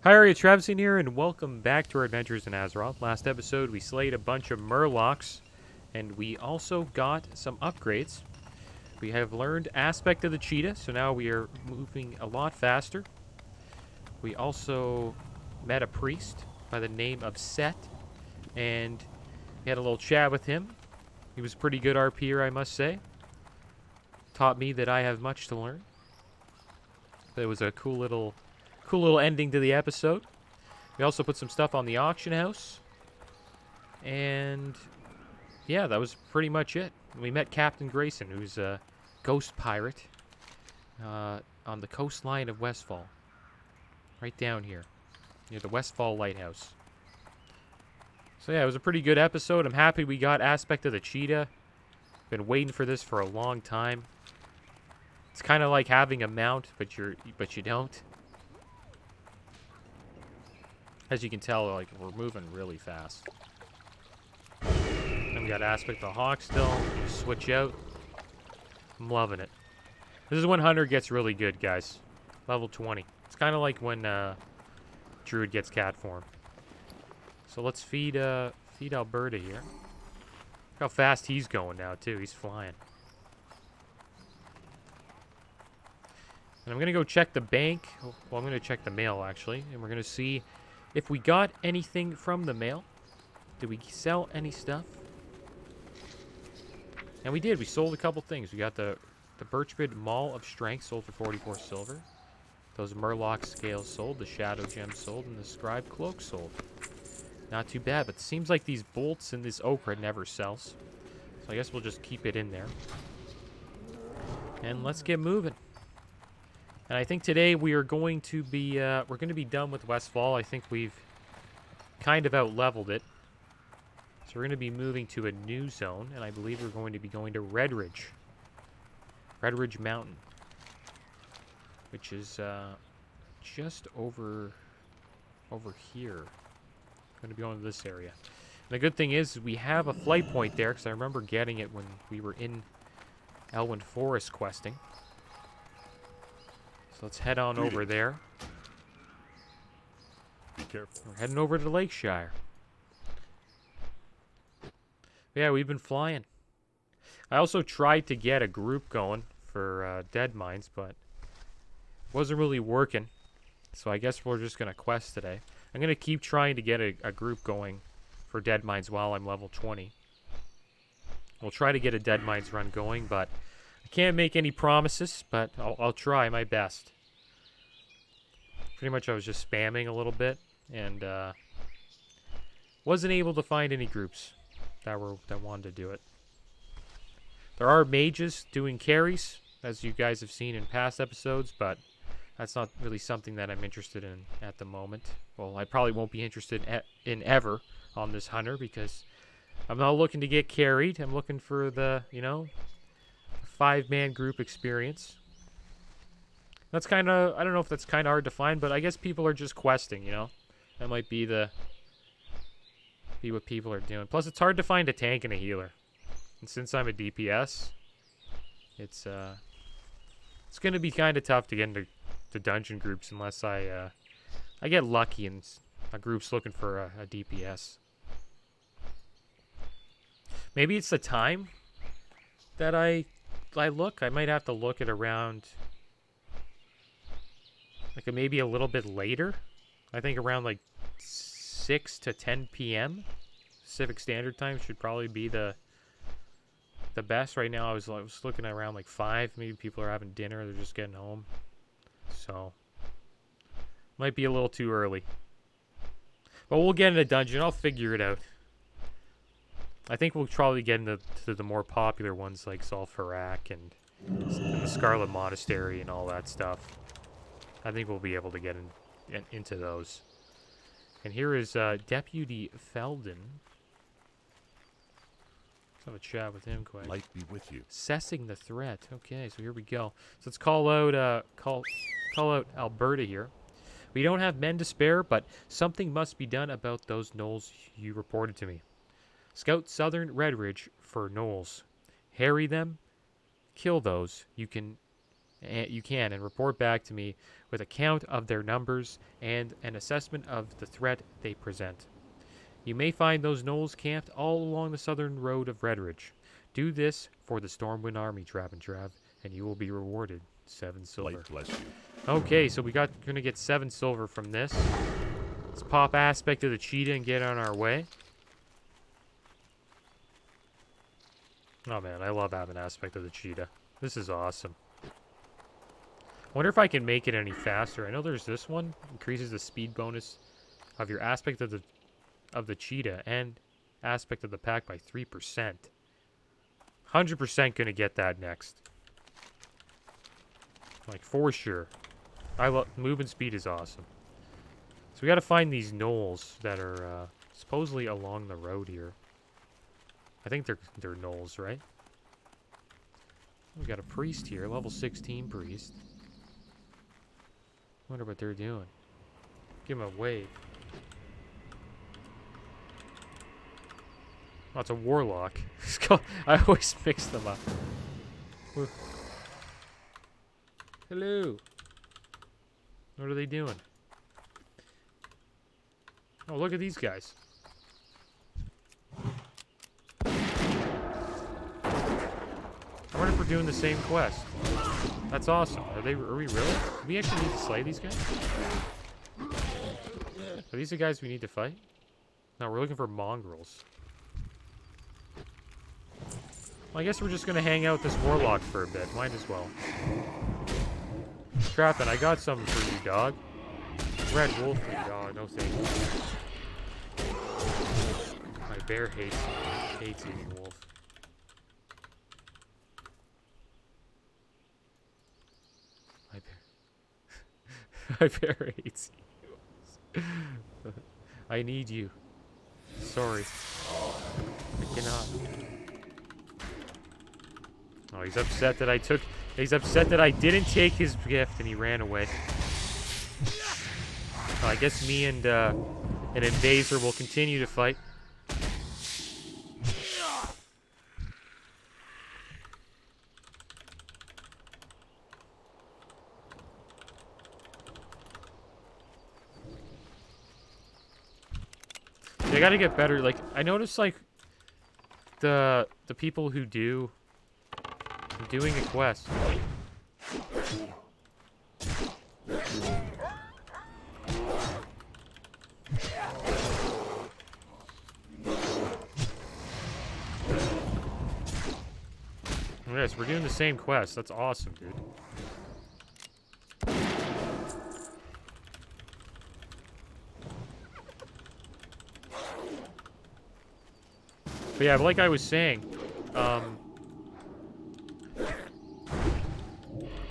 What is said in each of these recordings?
Hi, Travisine here, and welcome back to our adventures in Azeroth. Last episode, we slayed a bunch of murlocs, and we also got some upgrades. We have learned aspect of the Cheetah, so now we are moving a lot faster. We also met a priest by the name of Set, and we had a little chat with him. He was a pretty good RPer, I must say. Taught me that I have much to learn. It was a cool little ending to the episode. We also put some stuff on the auction house. And yeah, that was pretty much it. We met Captain Grayson, who's a ghost pirate on the coastline of Westfall. Right down here, near the Westfall Lighthouse. So yeah, it was a pretty good episode. I'm happy we got aspect of the Cheetah. Been waiting for this for a long time. It's kind of like having a mount, but you don't. As you can tell, like, we're moving really fast. And we got aspect of the hawk still. Switch out. I'm loving it. This is when Hunter gets really good, guys. Level 20. It's kind of like when Druid gets cat form. So let's feed Alberta here. Look how fast he's going now, too. He's flying. And I'm going to go check the bank. Well, I'm going to check the mail, actually. And we're going to see if we got anything from the mail. Did we sell any stuff? And we did. We sold a couple things. We got the Birchbid Maul of Strength sold for 44 silver. Those Murloc scales sold. The Shadow Gem sold. And the Scribe Cloak sold. Not too bad. But it seems like these bolts and this ochre never sells. So I guess we'll just keep it in there. And let's get moving. And I think today we are going to be done with Westfall. I think we've kind of out-leveled it. So we're going to be moving to a new zone, and I believe we're going to be going to Redridge. Redridge Mountain. Which is just over here. I'm going to be going to this area. And the good thing is we have a flight point there, because I remember getting it when we were in Elwyn Forest questing. So let's head on over there. Be careful. We're heading over to Lakeshire. Yeah, we've been flying. I also tried to get a group going for Dead Mines, but it wasn't really working. So I guess we're just going to quest today. I'm going to keep trying to get a group going for Dead Mines while I'm level 20. We'll try to get a Dead Mines run going, but I can't make any promises, but I'll try my best. Pretty much I was just spamming a little bit, and wasn't able to find any groups that wanted to do it. There are mages doing carries, as you guys have seen in past episodes, but that's not really something that I'm interested in at the moment. Well, I probably won't be interested in ever on this hunter, because I'm not looking to get carried. I'm looking for the, 5-man group experience. That's kind of, I don't know if that's kind of hard to find, but I guess people are just questing, That might be what people are doing. Plus, it's hard to find a tank and a healer. And since I'm a DPS, it's going to be kind of tough to get into dungeon groups unless I get lucky and a group's looking for a DPS. Maybe it's the time that I look. I might have to look at around, like, maybe a little bit later. I think around like 6 to 10 p.m. Pacific Standard Time should probably be the best. Right now I was looking at around like 5. Maybe people are having dinner. They're just getting home. So might be a little too early. But we'll get in a dungeon. I'll figure it out. I think we'll probably get into the more popular ones like Zul'Farrak and the Scarlet Monastery and all that stuff. I think we'll be able to get into those. And here is Deputy Felden. Let's have a chat with him quick. Light be with you. Assessing the threat. Okay, so here we go. So let's call out Alberta here. We don't have men to spare, but something must be done about those gnolls you reported to me. Scout southern Redridge for gnolls. Harry them, kill those you can, and report back to me with a count of their numbers and an assessment of the threat they present. You may find those gnolls camped all along the southern road of Redridge. Do this for the Stormwind Army, Trav and Trav, and you will be rewarded 7 silver. Light bless you. Okay, so gonna get 7 silver from this. Let's pop aspect of the cheetah and get on our way. Oh man, I love having aspect of the cheetah. This is awesome. Wonder if I can make it any faster. I know there's this one. Increases the speed bonus of your aspect of the cheetah and aspect of the pack by 3%. 100% gonna get that next. Like, for sure. I love movement speed is awesome. So we gotta find these gnolls that are supposedly along the road here. I think they're gnolls, right? We got a priest here, level 16 priest. Wonder what they're doing. Give him a wave. Oh, it's a warlock. I always mix them up. Hello. What are they doing? Oh, look at these guys. I wonder if we're doing the same quest. That's awesome. Are we really? Do we actually need to slay these guys? Are these the guys we need to fight? No, we're looking for mongrels. Well, I guess we're just gonna hang out this warlock for a bit. Might as well. Trappin', I got something for you, dog. Red wolf for you. Oh, no thank you. My bear hates eating wolf. My bear hates you. I need you. Sorry. I cannot. Oh, he's upset that he's upset that I didn't take his gift and he ran away. I guess me and an invaser will continue to fight. I gotta get better. Like, I noticed, like, the people who doing a quest. Yes, we're doing the same quest. That's awesome, dude. But yeah, like I was saying,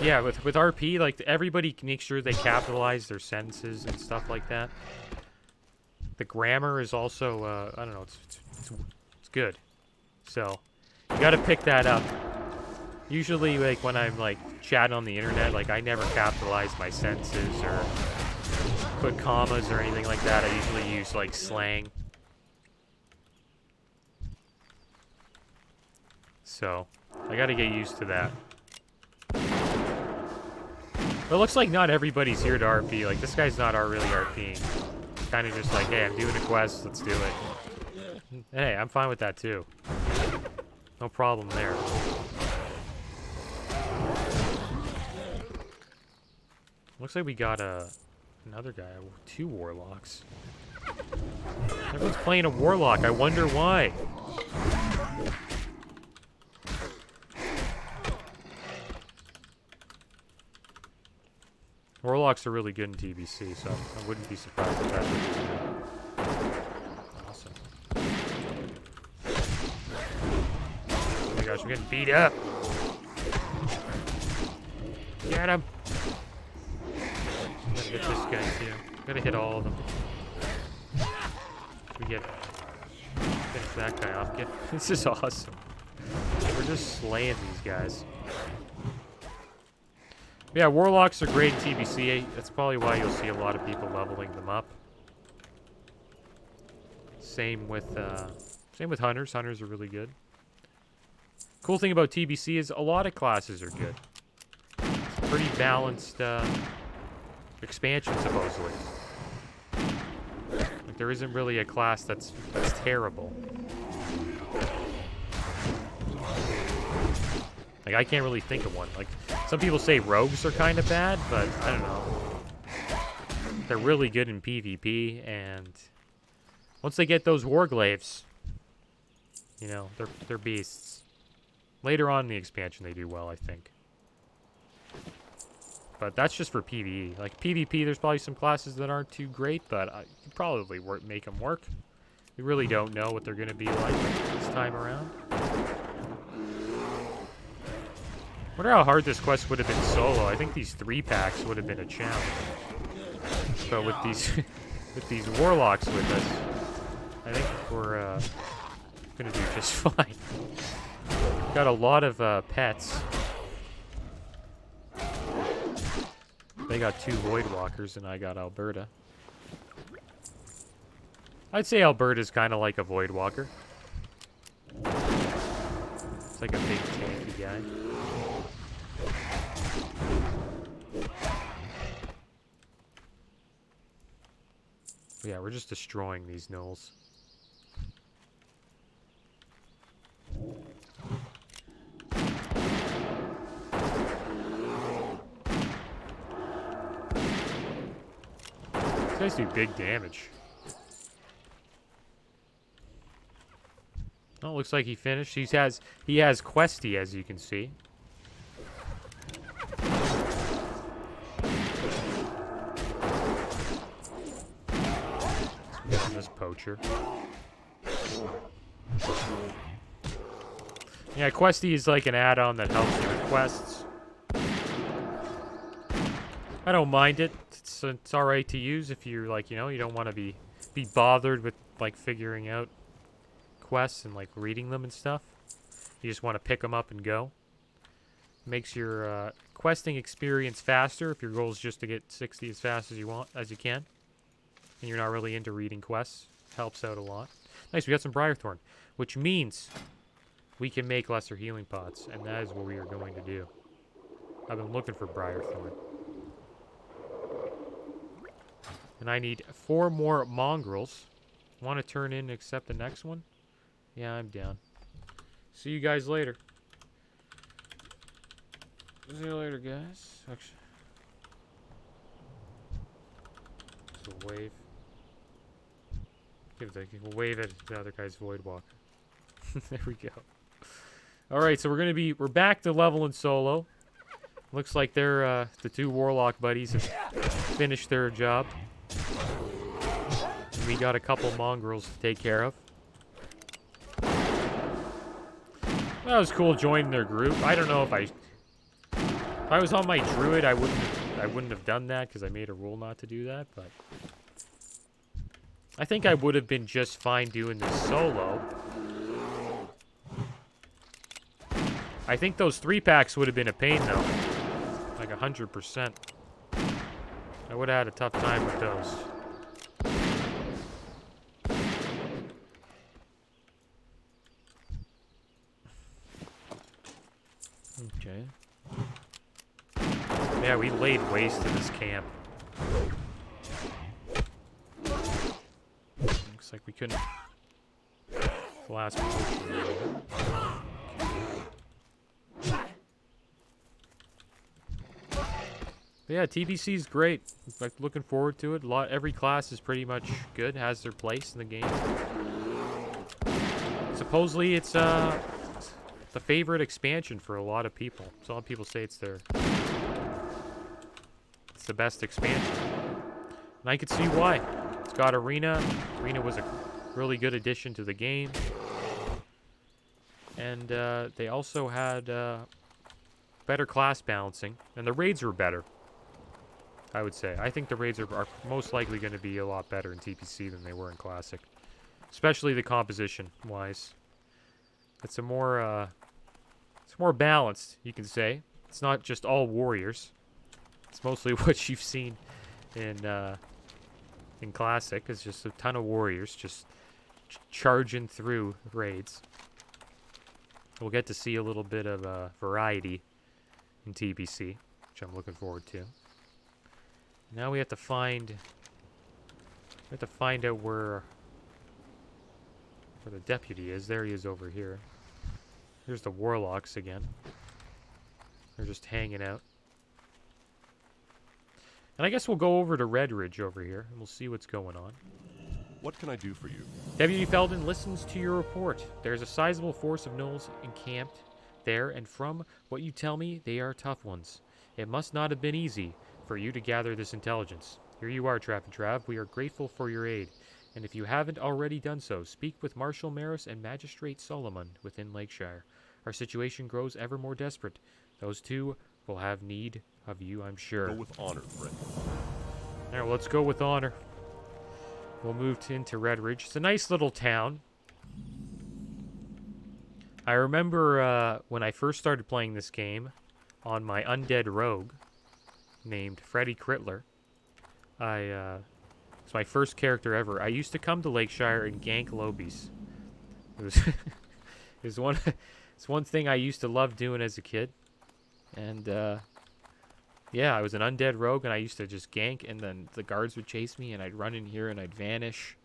yeah, with RP, like, everybody makes sure they capitalize their sentences and stuff like that. The grammar is also, I don't know, it's good. So, you gotta pick that up. Usually, like, when I'm, like, chatting on the internet, like, I never capitalize my sentences or put commas or anything like that. I usually use, like, slang. So, I gotta get used to that. But it looks like not everybody's here to RP. Like, this guy's not really RPing. Kind of just like, hey, I'm doing a quest, let's do it. Hey, I'm fine with that too. No problem there. Looks like we got another guy, 2 warlocks. Everyone's playing a warlock. I wonder why. Warlocks are really good in TBC, so I wouldn't be surprised if that. Awesome. Oh my gosh, we're getting beat up. Get him. Gotta hit this guy too. Gotta hit all of them. We get finish that guy off. This is awesome. We're just slaying these guys. Yeah, warlocks are great in TBC. That's probably why you'll see a lot of people leveling them up. Same with hunters. Hunters are really good. Cool thing about TBC is a lot of classes are good. pretty balanced expansion, supposedly. Like, there isn't really a class that's terrible. Like, I can't really think of one. Like, some people say rogues are kind of bad, but I don't know. They're really good in PvP, and once they get those warglaives, you know, they're beasts. Later on in the expansion, they do well, I think. But that's just for PvE. Like, PvP, there's probably some classes that aren't too great, but you can probably make them work. We really don't know what they're going to be like this time around. Wonder how hard this quest would have been solo. I think these 3-packs would have been a challenge. But with these with these warlocks with us, I think we're gonna do just fine. Got a lot of pets. They got 2 Voidwalkers, and I got Alberta. I'd say Alberta's kind of like a Voidwalker. It's like a big tanky guy. Yeah, we're just destroying these gnolls. These guys do big damage. Oh, looks like he finished. He has Questy, as you can see. This poacher. Yeah, Questy is like an add-on that helps you with quests. I don't mind it. It's all right to use if you're like, you know, you don't want to be bothered with like figuring out quests and like reading them and stuff. You just want to pick them up and go. Makes your questing experience faster if your goal is just to get 60 as fast as you can. And you're not really into reading quests. Helps out a lot. Nice, we got some Briarthorn, which means we can make lesser healing pots, and that is what we are going to do. I've been looking for Briarthorn. And I need 4 more mongrels. Want to turn in and accept the next one? Yeah, I'm down. See you guys later. See you later, guys. Actually, just a wave. We'll wave at the other guy's Voidwalker. There we go. All right, so we're back to leveling solo. Looks like they're the 2 warlock buddies have finished their job. And we got a couple mongrels to take care of. That was cool joining their group. I don't know if I was on my druid, I wouldn't have done that because I made a rule not to do that, but I think I would have been just fine doing this solo. I think those 3-packs would have been a pain, though. Like 100%. I would have had a tough time with those. Okay. Yeah, we laid waste to this camp. Looks like we couldn't. The last one. But yeah, TBC is great. Like, looking forward to it. Every class is pretty much good. Has their place in the game. Supposedly, it's the favorite expansion for a lot of people. So a lot of people say it's the best expansion, and I could see why. It's got arena. Arena was a really good addition to the game, and they also had better class balancing, and the raids were better. I would say. I think the raids are most likely going to be a lot better in TPC than they were in Classic, especially the composition-wise. It's more balanced, you can say. It's not just all warriors. It's mostly what you've seen in Classic. It's just a ton of warriors just charging through raids. We'll get to see a little bit of variety in TPC, which I'm looking forward to. Now we have to find out where the deputy is. There he is over here. Here's the warlocks again. They're just hanging out. And I guess we'll go over to Red Ridge over here, and we'll see what's going on. What can I do for you? Deputy Feldon listens to your report. There's a sizable force of gnolls encamped there, and from what you tell me, they are tough ones. It must not have been easy for you to gather this intelligence. Here you are, Trav and Trav. We are grateful for your aid. And if you haven't already done so, speak with Marshal Maris and Magistrate Solomon within Lakeshire. Our situation grows ever more desperate. Those two will have need of you, I'm sure. Go with honor, friend. Now, let's go with honor. We'll move into Red Ridge. It's a nice little town. I remember when I first started playing this game on my undead rogue named Freddy Crittler. It's my first character ever. I used to come to Lakeshire and gank lobies. It's one thing I used to love doing as a kid. And yeah, I was an undead rogue, and I used to just gank, and then the guards would chase me, and I'd run in here, and I'd vanish.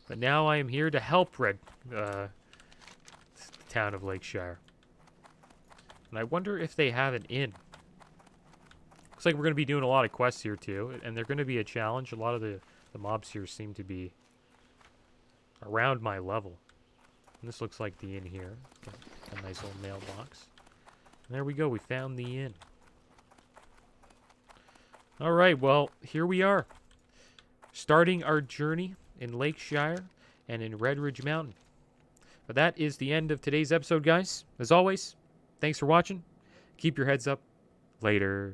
But now I am here to help the town of Lakeshire. And I wonder if they have an inn. Looks like we're going to be doing a lot of quests here, too, and they're going to be a challenge. A lot of the mobs here seem to be around my level. And this looks like the inn here. Got a nice old mailbox. And there we go. We found the inn. All right, well, here we are. Starting our journey in Lakeshire and in Red Ridge Mountain. But that is the end of today's episode, guys. As always, thanks for watching. Keep your heads up. Later.